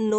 9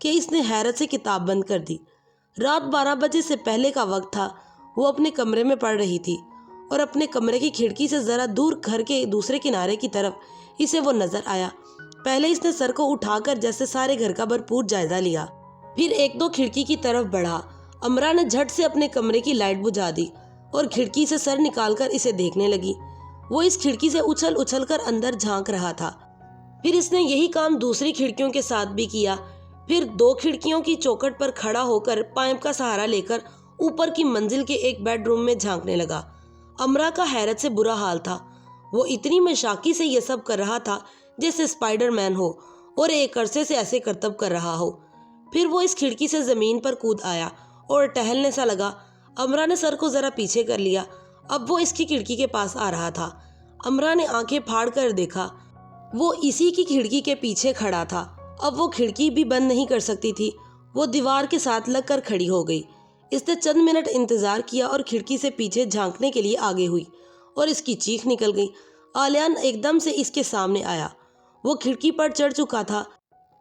کہ اس نے حیرت سے کتاب بند کر دی۔ رات 12 بجے سے پہلے کا وقت تھا۔ وہ اپنے کمرے میں پڑھ رہی تھی اور اپنے کمرے کی کھڑکی سے ذرا دور گھر کے دوسرے کنارے کی طرف اسے وہ نظر آیا۔ پہلے اس نے سر کو اٹھا کر جیسے سارے گھر کا بھرپور جائزہ لیا، پھر 1-2 کھڑکی کی طرف بڑھا۔ امرا نے جھٹ سے اپنے کمرے کی لائٹ بجھا دی اور کھڑکی سے سر نکال کر اسے دیکھنے لگی۔ وہ اس کھڑکی سے اچھل اچھل کر اندر جھانک رہا تھا۔ پھر اس نے یہی کام دوسری کھڑکیوں کے ساتھ بھی کیا۔ پھر 2 کھڑکیوں کی چوکھٹ پر کھڑا ہو کر پائپ کا سہارا لے کر اوپر کی منزل کے ایک بیڈ روم میں جھانکنے لگا۔ امرا کا حیرت سے برا حال تھا۔ وہ اتنی مشاقی سے یہ سب کر رہا تھا جیسے اسپائڈر مین ہو اور ایک عرصے سے ایسے کرتب کر رہا ہو۔ پھر وہ اس کھڑکی سے زمین پر کود آیا اور ٹہلنے سا لگا۔ امرا نے سر کو ذرا پیچھے کر لیا۔ اب وہ اس کی کھڑکی کے پاس آ رہا تھا۔ امرا نے آنکھیں پھاڑ کر دیکھا، وہ اسی کی کھڑکی کے پیچھے کھڑا تھا۔ اب وہ کھڑکی بھی بند نہیں کر سکتی تھی۔ وہ دیوار کے ساتھ لگ کر کھڑی ہو گئی۔ اس نے چند منٹ انتظار کیا اور کھڑکی سے پیچھے جھانکنے کے لیے آگے ہوئی اور اس کی چیخ نکل گئی۔ آلیان ایک دم سے اس کے سامنے آیا۔ وہ کھڑکی پر چڑھ چکا تھا۔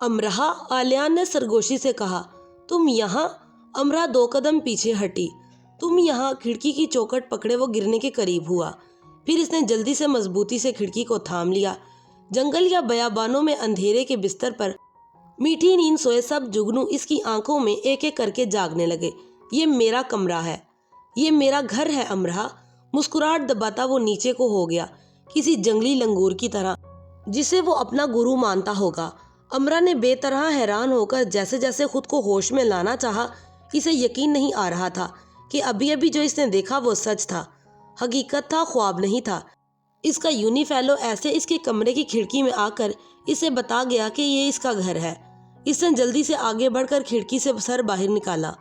امرا، آلیان نے سرگوشی سے کہا، تم یہاں؟ امرا 2 قدم پیچھے ہٹی۔ تم یہاں؟ کھڑکی کی چوکھٹ پکڑے وہ گرنے کے قریب ہوا۔ پھر اس نے جلدی سے مضبوطی سے کھڑکی کو تھام لیا۔ جنگل یا بیابانوں میں اندھیرے کے بستر پر میٹھی نیند سوئے سب جگنو اس کی آنکھوں میں ایک ایک کر کے جاگنے لگے۔ یہ میرا کمرہ ہے، یہ میرا گھر ہے امرا۔ مسکراہٹ دباتا وہ نیچے کو ہو گیا، کسی جنگلی لنگور کی طرح جسے وہ اپنا گرو مانتا ہوگا۔ امرا نے بے طرح حیران ہو کر جیسے جیسے خود کو ہوش میں لانا چاہا، اسے یقین نہیں آ رہا تھا کہ ابھی ابھی جو اس نے دیکھا وہ سچ تھا، حقیقت تھا، خواب نہیں تھا۔ اس کا یونی فیلو ایسے اس کے کمرے کی کھڑکی میں آ کر اسے بتا گیا کہ یہ اس کا گھر ہے۔ اس نے جلدی سے آگے بڑھ کر کھڑکی سے سر باہر نکالا۔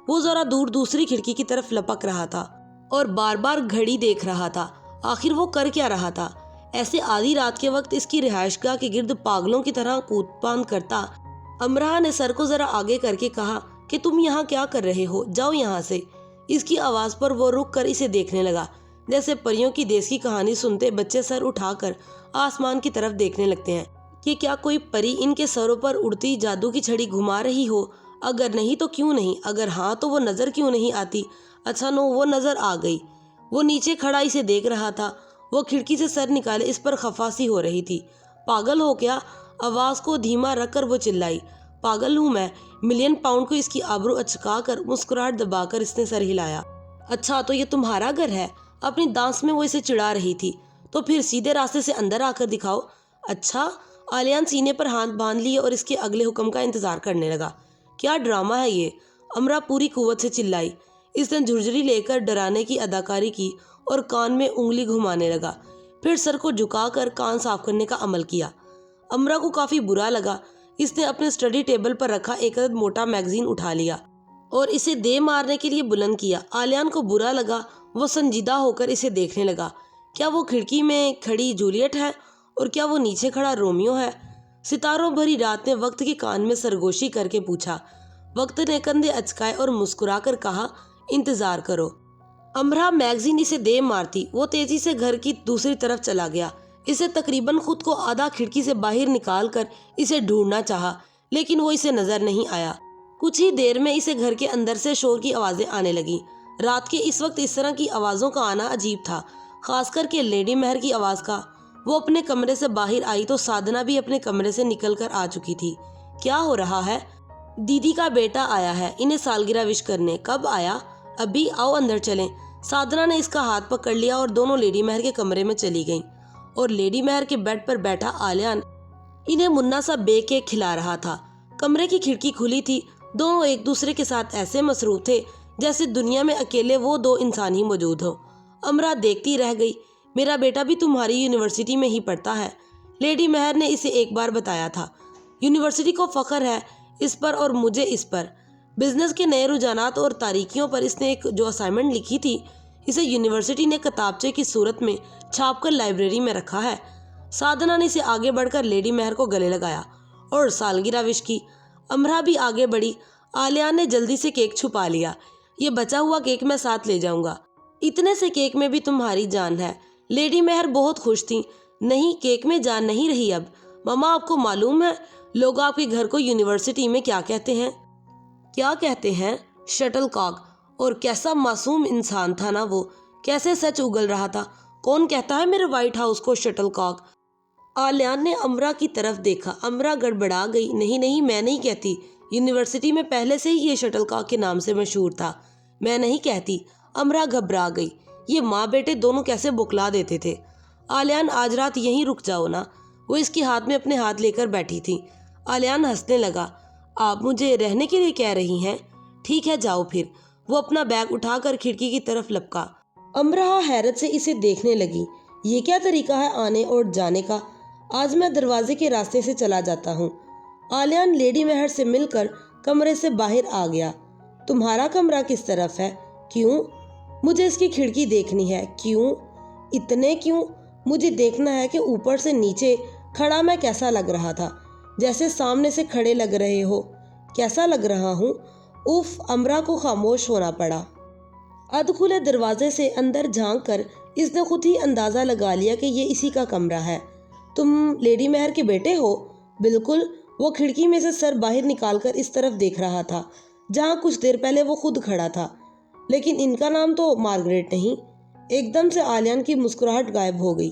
وہ ذرا دور دوسری کھڑکی کی طرف لپک رہا تھا اور بار بار گھڑی دیکھ رہا تھا۔ آخر وہ کر کیا رہا تھا؟ ایسے آدھی رات کے وقت اس کی رہائش گاہ کے گرد پاگلوں کی طرح کود پاند کرتا۔ امرا نے سر کو ذرا آگے کر کے کہا کہ تم یہاں کیا کر رہے ہو؟ جاؤ یہاں سے۔ اس کی آواز پر وہ رک کر اسے دیکھنے لگا، جیسے پریوں کی دیس کی کہانی سنتے بچے سر اٹھا کر آسمان کی طرف دیکھنے لگتے ہیں کہ کیا کوئی پری ان کے سروں پر اڑتی جادو کی چھڑی گھما رہی ہو۔ اگر نہیں تو کیوں نہیں، اگر ہاں تو وہ نظر کیوں نہیں آتی؟ اچھا نو، وہ نظر آ گئی۔ وہ نیچے کھڑا اسے دیکھ رہا تھا۔ وہ کھڑکی سے سر نکالے اس پر خفا سی ہو رہی تھی۔ پاگل ہو کیا؟ آواز کو دھیما رکھ کر وہ چلائی۔ پاگل ہوں میں؟ ملین پاؤنڈ کو اس کی آبرو اچکا کر مسکراہٹ دبا کر اس نے سر ہلایا۔ اچھا تو یہ تمہارا گھر ہے؟ اپنی دانس میں وہ اسے چڑھا رہی تھی۔ تو پھر سیدھے راستے سے اندر آ کر دکھاؤ۔ اچھا؟ آلیان سینے پر ہاتھ باندھ لیے اور اس کے اگلے حکم کا انتظار کرنے لگا۔ کیا ڈرامہ ہے یہ؟ امرا پوری قوت سے چلائی۔ اس نے جھرجھری لے کر ڈرانے کی اداکاری کی اور کان میں انگلی گھمانے لگا، پھر سر کو جھکا کر کان صاف کرنے کا عمل کیا۔ امرا کو کافی برا لگا۔ اس نے اپنے اسٹڈی ٹیبل پر رکھا ایک عدد موٹا میگزین اٹھا لیا اور اسے دے مارنے کے لیے بلند کیا۔ آلیان کو برا لگا۔ وہ سنجیدہ ہو کر اسے دیکھنے لگا۔ کیا وہ کھڑکی میں کھڑی جولیٹ ہے اور کیا وہ نیچے کھڑا رومیو ہے؟ ستاروں بھری رات نے وقت کے کان میں سرگوشی کر کے پوچھا۔ وقت نے کندھے اچکائے اور مسکرا کر کہا، انتظار کرو۔ امرا میگزین اسے دے مارتی۔ وہ تیزی سے گھر کی دوسری طرف چلا گیا۔ اسے تقریباً خود کو آدھا کھڑکی سے باہر نکال کر اسے ڈھونڈنا چاہا، لیکن وہ اسے نظر نہیں آیا۔ کچھ ہی دیر میں اسے گھر کے اندر سے شور کی آوازیں آنے لگیں۔ رات کے اس وقت اس طرح کی آوازوں کا آنا عجیب تھا، خاص کر کے لیڈی مہر کی آواز کا۔ وہ اپنے کمرے سے باہر آئی تو سادھنا بھی اپنے کمرے سے نکل کر آ چکی تھی۔ کیا ہو رہا ہے؟ دیدی کا بیٹا آیا ہے انہیں سالگرہ وش کرنے۔ کب آیا؟ ابھی۔ آؤ اندر چلیں۔ سادھنا نے اس کا ہاتھ پکڑ لیا اور دونوں لیڈی مہر کے کمرے میں چلی گئیں، اور لیڈی مہر کے بیڈ پر بیٹھا آلیان انہیں منا سا بے کیک کھلا رہا تھا۔ کمرے کی کھڑکی کھلی تھی۔ دونوں ایک دوسرے کے ساتھ ایسے مصروف تھے جیسے دنیا میں اکیلے وہ 2 انسان ہی موجود ہوں۔ امرا دیکھتی رہ گئی۔ میرا بیٹا بھی تمہاری یونیورسٹی میں ہی پڑھتا ہے، لیڈی مہر نے اسے ایک بار بتایا تھا۔ یونیورسٹی کو فخر ہے اس پر اور مجھے اس پر۔ بزنس کے نئے رجحانات اور تاریکیوں پر اس نے ایک جو اسائنمنٹ لکھی تھی، اسے یونیورسٹی نے کتابچے کی صورت میں چھاپ کر لائبریری میں رکھا ہے۔ سادھنا نے اسے آگے بڑھ کر لیڈی مہر کو گلے لگایا اور سالگرہ وش کی۔ امرا بھی آگے بڑھی۔ آلیان نے جلدی سے کیک چھپا لیا۔ یہ بچا ہوا کیک میں ساتھ لے جاؤں گا۔ اتنے سے کیک میں بھی تمہاری جان ہے۔ لیڈی مہر بہت خوش تھیں۔ نہیں، کیک میں جان نہیں رہی اب۔ ماما آپ کو معلوم ہے لوگ آپ کے گھر کو یونیورسٹی میں کیا کہتے ہیں؟ کیا کہتے ہیں؟ شٹل کاک۔ اور کیسا معصوم انسان تھا نا وہ، کیسے سچ اگل رہا تھا۔ کون کہتا ہے میرے وائٹ ہاؤس کو شٹل کاک؟ آلیان نے امرا کی طرف دیکھا۔ امرا گڑبڑا گئی۔ نہیں نہیں، میں نہیں کہتی، یونیورسٹی میں پہلے سے ہی یہ شٹل کاک کے نام سے مشہور تھا، میں نہیں کہتی۔ امرا گھبرا گئی۔ یہ ماں بیٹے دونوں کیسے بکلا دیتے تھے۔ آلیان آج رات یہیں رک جاؤ نا، وہ اس کے ہاتھ میں اپنے ہاتھ لے کر بیٹھی تھی۔ آلیان ہنسنے لگا۔ آپ مجھے رہنے کے لیے کہہ رہی ہیں؟ ٹھیک ہے جاؤ پھر۔ وہ اپنا بیگ اٹھا کر کھڑکی کی طرف لپکا۔ امرا حیرت سے اسے دیکھنے لگی۔ یہ کیا طریقہ ہے آنے اور جانے کا؟ آج میں دروازے کے راستے سے چلا جاتا ہوں۔ آلیان لیڈی مہر سے مل کر کمرے سے باہر آ گیا۔ تمہارا کمرہ کس طرف ہے؟ کیوں؟ مجھے اس کی کھڑکی دیکھنی ہے۔ کیوں؟ اتنے کیوں؟ مجھے دیکھنا ہے کہ اوپر سے نیچے کھڑا میں کیسا لگ رہا تھا، جیسے سامنے سے کھڑے لگ رہے ہو۔ کیسا لگ رہا ہوں؟ اف، امرا کو خاموش ہونا پڑا۔ ادھ کھلے دروازے سے اندر جھانک کر اس نے خود ہی اندازہ لگا لیا کہ یہ اسی کا کمرہ ہے۔ تم لیڈی مہر کے بیٹے ہو؟ بالکل۔ وہ کھڑکی میں سے سر باہر نکال کر اس طرف دیکھ رہا تھا جہاں کچھ دیر پہلے وہ خود کھڑا تھا۔ لیکن ان کا نام تو مارگریٹ نہیں۔ ایک دم سے آلیان کی مسکراہٹ غائب ہو گئی۔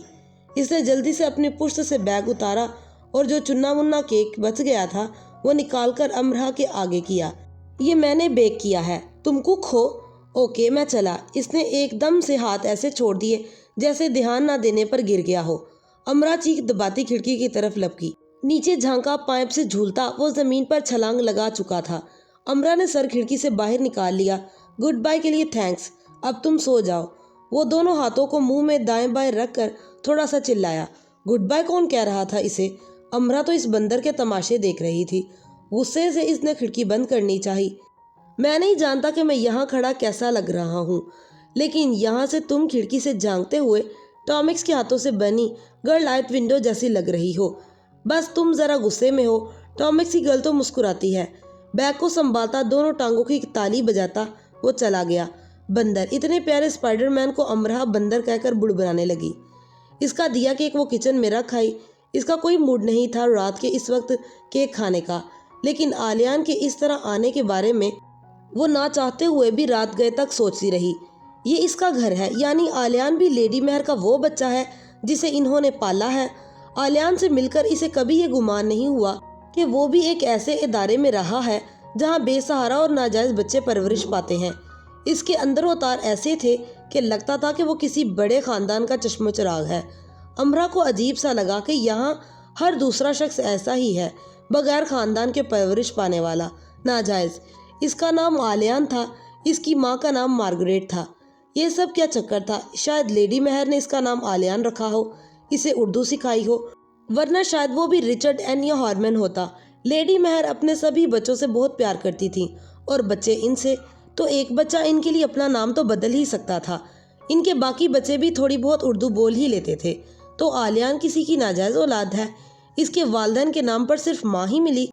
اس نے جلدی سے اپنی پشت سے بیگ اتارا اور جو چنا منا کیک بچ گیا تھا وہ نکال کر امرا کے آگے کیا۔ یہ میں نے بیک کیا ہے، تم کک ہو؟ اوکے میں چلا۔ اس نے ایک دم سے ہاتھ ایسے چھوڑ دیے جیسے دھیان نہ دینے پر گر گیا ہو۔ امرا چیخ دباتی کھڑکی کی طرف لپکی۔ نیچے جھانکا، پائپ سے جھولتا وہ زمین پر چھلانگ لگا چکا تھا۔ امرا نے سر کھڑکی سے باہر نکال لیا۔ گڈ بائی کے لیے تھینکس، اب تم سو جاؤ۔ وہ دونوں ہاتھوں کو منہ میں دائیں بائیں رکھ کر تھوڑا سا چلایا۔ گڈ بائی کون کہہ رہا تھا اسے؟ امرا تو اس بندر کے تماشے دیکھ رہی تھی۔ غصے سے اس نے کھڑکی بند کرنی چاہی۔ میں نہیں جانتا کہ میں یہاں کھڑا کیسا لگ رہا ہوں، لیکن یہاں سے تم کھڑکی سے جھانکتے ہوئے ٹامکس کے ہاتھوں سے بنی گرل لائٹ ونڈو جیسی لگ رہی ہو۔ بس تم ذرا غصے میں ہو۔ ٹامکس کی گرل تو مسکراتی ہے۔ بیگ کو سنبھالتا دونوں ٹانگوں کی تالی بجاتا وہ چلا گیا۔ بندر، اتنے پیارے اسپائڈر مین کو امرا بندر کہہ کر بڑبڑانے لگی۔ اس کا دیا کیک وہ کچن میں رکھ آئی۔ اس کا کوئی موڈ نہیں تھا رات کے اس وقت کیک کھانے کا، لیکن آلیان کے اس طرح آنے کے بارے میں وہ نہ چاہتے ہوئے بھی رات گئے تک سوچتی رہی۔ یہ اس کا گھر ہے، یعنی آلیان بھی لیڈی مہر کا وہ بچہ ہے جسے انہوں نے پالا ہے۔ آلیان سے مل کر اسے کبھی یہ گمان نہیں ہوا کہ وہ بھی ایک ایسے ادارے میں رہا ہے جہاں بے سہارا اور ناجائز بچے پرورش پاتے ہیں۔ اس کے اندر و تار ایسے تھے کہ لگتا تھا کہ وہ کسی بڑے خاندان کا چشم و چراغ ہے۔ امرا کو عجیب سا لگا کہ یہاں ہر دوسرا شخص ایسا ہی ہے، بغیر خاندان کے پرورش پانے والا، ناجائز۔ اس کا نام آلیان تھا، اس کی ماں کا نام مارگریٹ تھا۔ یہ سب کیا چکر تھا؟ شاید لیڈی مہر نے اس کا نام آلیان رکھا ہو، اسے اردو سکھائی ہو، ورنہ شاید وہ بھی رچرڈ این یا ہارمن ہوتا۔ لیڈی مہر اپنے سبھی بچوں سے بہت پیار کرتی تھی اور بچے ان سے، تو ایک بچہ ان کے لیے اپنا نام تو بدل ہی سکتا تھا۔ ان کے باقی بچے بھی تھوڑی بہت اردو بول ہی لیتے تھے۔ تو آلیان کسی کی ناجائز اولاد ہے؟ اس کے والدین کے نام پر صرف ماں ہی ملی،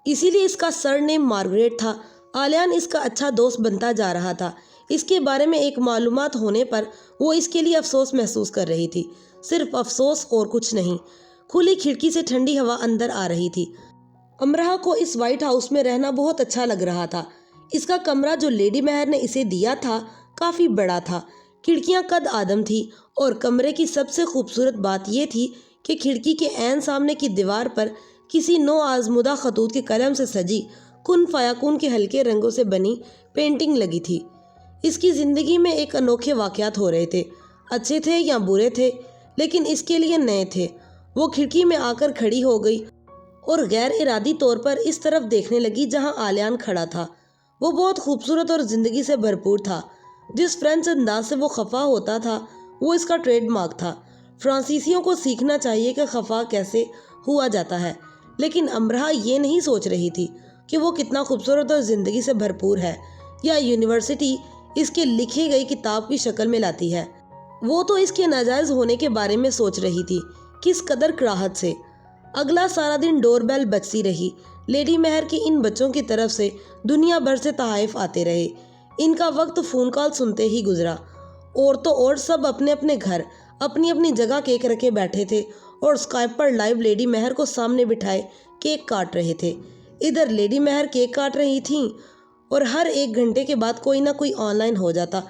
اسی لیے اس کا سر نیم مارگریٹ تھا۔ آلیان اس کا اچھا دوست بنتا جا رہا تھا۔ اس کے بارے میں ایک معلومات ہونے پر وہ اس کے لیے افسوس محسوس کر رہی تھی، صرف افسوس اور کچھ نہیں۔ کھلی کھڑکی سے ٹھنڈی ہوا اندر آ رہی تھی۔ امرا کو اس وائٹ ہاؤس میں رہنا بہت اچھا لگ رہا تھا۔ اس کا کمرہ جو لیڈی مہر نے اسے دیا تھا کافی بڑا تھا۔ کھڑکیاں قد آدم تھی اور کمرے کی سب سے خوبصورت بات یہ تھی کہ کھڑکی کے عین سامنے کی دیوار پر کسی نو آزمودہ خطوط کے قلم سے سجی کن فیکون کے ہلکے رنگوں سے بنی پینٹنگ لگی تھی۔ اس کی زندگی میں ایک انوکھے واقعات ہو رہے تھے، اچھے تھے یا برے تھے، لیکن اس کے لیے نئے تھے۔ وہ کھڑکی میں آ کر کھڑی ہو گئی اور غیر ارادی طور پر اس طرف دیکھنے لگی جہاں آلیان کھڑا تھا۔ وہ بہت خوبصورت اور زندگی سے بھرپور تھا۔ جس فرینچ انداز سے وہ خفا ہوتا تھا وہ اس کا ٹریڈ مارک تھا۔ فرانسیسیوں کو سیکھنا چاہیے کہ خفا کیسے ہوا جاتا ہے، لیکن امرا یہ نہیں سوچ رہی تھی کہ وہ کتنا خوبصورت اور زندگی سے بھرپور ہے، یا یونیورسٹی اس کے لکھی گئی کتاب کی شکل میں لاتی ہے۔ وہ تو اس کے ناجائز ہونے کے بارے میں سوچ رہی تھی، کس قدر کراہت سے۔ اگلا سارا دن ڈور بیل بجتی رہی۔ لیڈی مہر کے ان بچوں کی طرف سے دنیا بھر سے تحائف آتے رہے۔ ان کا وقت فون کال سنتے ہی گزرا۔ اور تو اور سب اپنے اپنے گھر، اپنی اپنی جگہ کیک رکھے بیٹھے تھے اور اسکائپ پر لائیو لیڈی مہر کو سامنے بٹھائے کیک کاٹ رہے تھے۔ ادھر لیڈی مہر کیک کاٹ رہی تھیں اور ہر 1 گھنٹے کے بعد کوئی نہ کوئی آن لائن ہو جاتا۔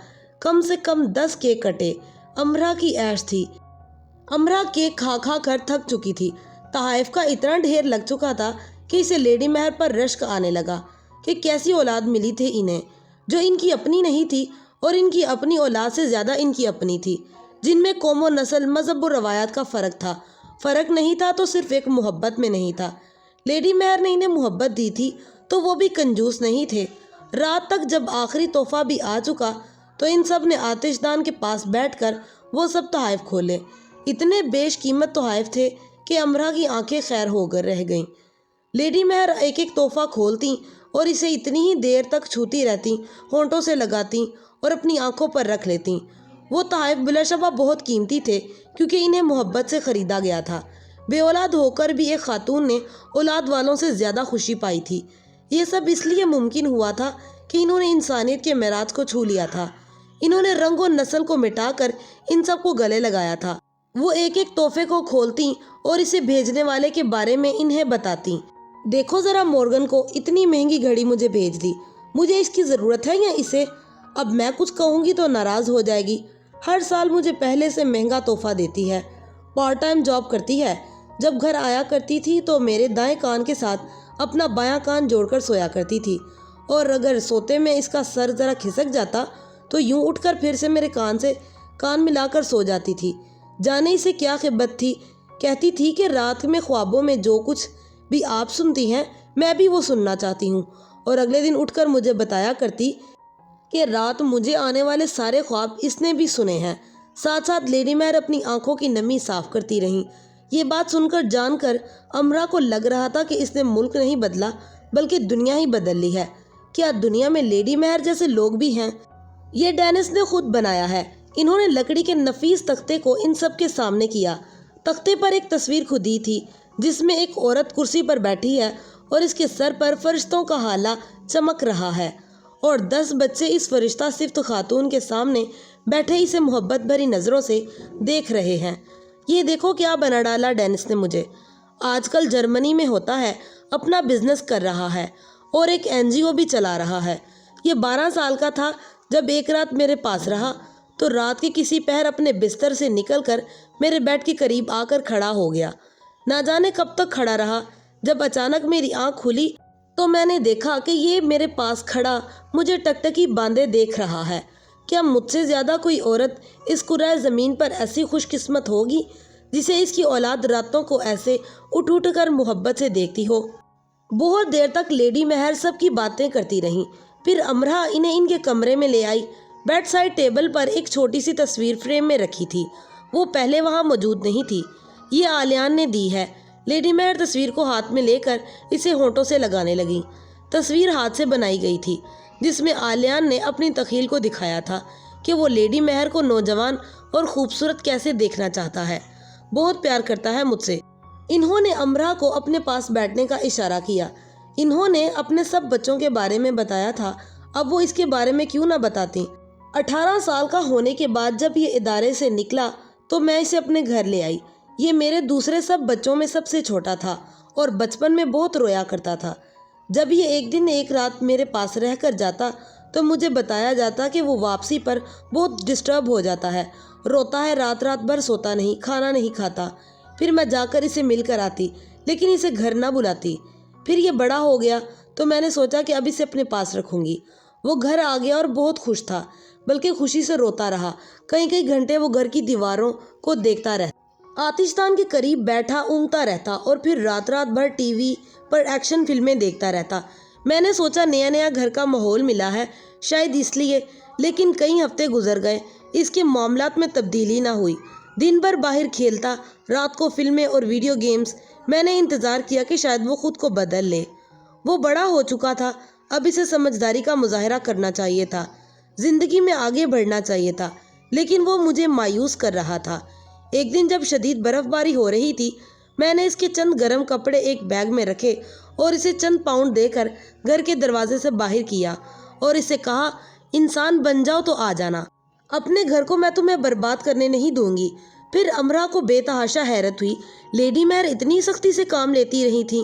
کم سے کم 10 کیک کٹے۔ امرا کی عیش تھی۔ امرا کیک کھا کھا کر تھک چکی تھی۔ تحائف کا اتنا ڈھیر لگ چکا تھا کہ اسے لیڈی مہر پر رشک آنے لگا کہ کیسی اولاد ملی تھی انہیں، جو ان کی اپنی نہیں تھی اور ان کی اپنی اولاد سے زیادہ ان کی اپنی تھی، جن میں قوم و نسل، مذہب و روایات کا فرق تھا۔ فرق نہیں تھا تو صرف ایک محبت میں نہیں تھا۔ لیڈی مہر نے انہیں محبت دی تھی تو وہ بھی کنجوس نہیں تھے۔ رات تک جب آخری تحفہ بھی آ چکا تو ان سب نے آتش دان کے پاس بیٹھ کر وہ سب تحائف کھولے۔ اتنے بیش قیمت تحائف تھے کہ امرا کی آنکھیں خیر ہو کر رہ گئیں۔ لیڈی مہر ایک ایک تحفہ کھولتی اور اسے اتنی ہی دیر تک چھوتی رہتی، ہونٹوں سے لگاتی اور اپنی آنکھوں پر رکھ لیتی۔ وہ تحائف بلا شبہ بہت قیمتی تھے کیونکہ انہیں محبت سے خریدا گیا تھا۔ بے اولاد ہو کر بھی ایک خاتون نے اولاد والوں سے زیادہ خوشی پائی تھی۔ یہ سب اس لیے ممکن ہوا تھا کہ انہوں نے انسانیت کے معراج کو چھو لیا تھا۔ انہوں نے رنگ و نسل کو مٹا کر ان سب کو گلے لگایا تھا۔ وہ ایک ایک تحفے کو کھولتی اور اسے بھیجنے والے کے بارے میں انہیں بتاتی۔ دیکھو ذرا مورگن کو اتنی مہنگی گھڑی مجھے بھیج دی، مجھے اس کی ضرورت ہے یا اسے؟ اب میں کچھ کہوں گی تو ناراض ہو جائے گی۔ ہر سال مجھے پہلے سے مہنگا تحفہ دیتی ہے۔ پارٹ ٹائم جاب کرتی ہے۔ جب گھر آیا کرتی تھی تو میرے دائیں کان کے ساتھ اپنا بایاں کان جوڑ کر سویا کرتی تھی، اور اگر سوتے میں اس کا سر ذرا کھسک جاتا تو یوں اٹھ کر پھر سے میرے کان سے کان ملا کر سو جاتی تھی۔ جانے اسے کیا خبت تھی، کہتی تھی کہ رات میں خوابوں میں جو کچھ بھی آپ سنتی ہیں میں بھی وہ سننا چاہتی ہوں، اور اگلے دن اٹھ کر مجھے بتایا کرتی کہ رات مجھے آنے والے سارے خواب اس نے بھی سنے ہیں۔ ساتھ ساتھ لیڈی مہر اپنی آنکھوں کی نمی صاف کرتی رہیں۔ یہ بات سن کر جان کر امرا کو لگ رہا تھا کہ اس نے ملک نہیں بدلا بلکہ دنیا ہی بدل لی ہے۔ کیا دنیا میں لیڈی مہر جیسے لوگ بھی ہیں؟ یہ ڈینس نے خود بنایا ہے۔ انہوں نے لکڑی کے نفیس تختے کو ان سب کے سامنے کیا۔ تختے پر ایک تصویر کھدی تھی جس میں ایک عورت کرسی پر بیٹھی ہے اور اس کے سر پر فرشتوں کا ہالہ چمک رہا ہے، اور 10 بچے اس فرشتہ صفت خاتون کے سامنے بیٹھے اسے محبت بھری نظروں سے دیکھ رہے ہیں۔ یہ دیکھو کیا بنا ڈالا ڈینس نے مجھے۔ آج کل جرمنی میں ہوتا ہے، اپنا بزنس کر رہا ہے اور ایک NGO بھی چلا رہا ہے۔ یہ 12 سال کا تھا جب ایک رات میرے پاس رہا تو رات کے کسی پہر اپنے بستر سے نکل کر میرے بیڈ کے قریب آ کر کھڑا ہو گیا۔ نہ جانے کب تک کھڑا رہا۔ جب اچانک میری آنکھ کھلی تو میں نے دیکھا کہ یہ میرے پاس کھڑا مجھے ٹکٹکی باندھے دیکھ رہا ہے۔ کیا مجھ سے زیادہ کوئی عورت اس کرۂ زمین پر ایسی خوش قسمت ہوگی جسے اس کی اولاد راتوں کو ایسے اٹھ اٹھ کر محبت سے دیکھتی ہو؟ بہت دیر تک لیڈی مہر سب کی باتیں کرتی رہیں۔ پھر امرا انہیں ان کے کمرے میں لے آئی۔ بیڈ سائڈ ٹیبل پر ایک چھوٹی سی تصویر فریم میں رکھی تھی۔ وہ پہلے وہاں موجود نہیں تھی۔ یہ آلیان نے دی ہے۔ لیڈی مہر تصویر کو ہاتھ میں لے کر اسے ہونٹوں سے لگانے لگی۔ تصویر ہاتھ سے بنائی گئی تھی جس میں آلیان نے اپنی تخیل کو دکھایا تھا کہ وہ لیڈی مہر کو نوجوان اور خوبصورت کیسے دیکھنا چاہتا ہے، بہت پیار کرتا ہے مجھ سے۔ انہوں نے امرا کو اپنے پاس بیٹھنے کا اشارہ کیا۔ انہوں نے اپنے سب بچوں کے بارے میں بتایا تھا، اب وہ اس کے بارے میں کیوں نہ بتاتی۔ 18 سال کا ہونے کے بعد جب یہ ادارے سے نکلا تو میں اسے اپنے گھر لے آئی۔ یہ میرے دوسرے سب بچوں میں سب سے چھوٹا تھا اور بچپن میں بہت رویا کرتا تھا۔ جب یہ ایک دن ایک رات میرے پاس رہ کر جاتا تو مجھے بتایا جاتا کہ وہ واپسی پر بہت ڈسٹرب ہو جاتا ہے، روتا ہے، رات رات بھر سوتا نہیں، کھانا نہیں کھاتا۔ پھر میں جا کر اسے مل کر آتی لیکن اسے گھر نہ بلاتی۔ پھر یہ بڑا ہو گیا تو میں نے سوچا کہ اب اسے اپنے پاس رکھوں گی۔ وہ گھر آ گیا اور بہت خوش تھا، بلکہ خوشی سے روتا رہا۔ کئی کئی گھنٹے وہ گھر کی دیواروں کو دیکھتا رہتا، آتش دان کے قریب بیٹھا اونگتا رہتا اور پھر رات رات بھر ٹی وی پر ایکشن فلمیں دیکھتا رہتا۔ میں نے سوچا نیا نیا گھر کا ماحول ملا ہے شاید اس لیے، لیکن کئی ہفتے گزر گئے، اس کے معاملات میں تبدیلی نہ ہوئی۔ دن بھر باہر کھیلتا، رات کو فلمیں اور ویڈیو گیمز۔ میں نے انتظار کیا کہ شاید وہ خود کو بدل لے۔ وہ بڑا ہو چکا تھا، اب اسے سمجھداری کا مظاہرہ کرنا چاہیے تھا، زندگی میں آگے بڑھنا چاہیے تھا، لیکن وہ مجھے مایوس کر رہا تھا۔ ایک دن جب شدید برف باری ہو رہی تھی، میں نے اس کے چند گرم کپڑے ایک بیگ میں رکھے اور اسے چند پاؤنڈ دے کر گھر کے دروازے سے باہر کیا اور اسے کہا، انسان بن جاؤ تو آ جانا، اپنے گھر کو میں تمہیں برباد کرنے نہیں دوں گی۔ پھر امرا کو بے تحاشا حیرت ہوئی۔ لیڈی مہر اتنی سختی سے کام لیتی رہی تھی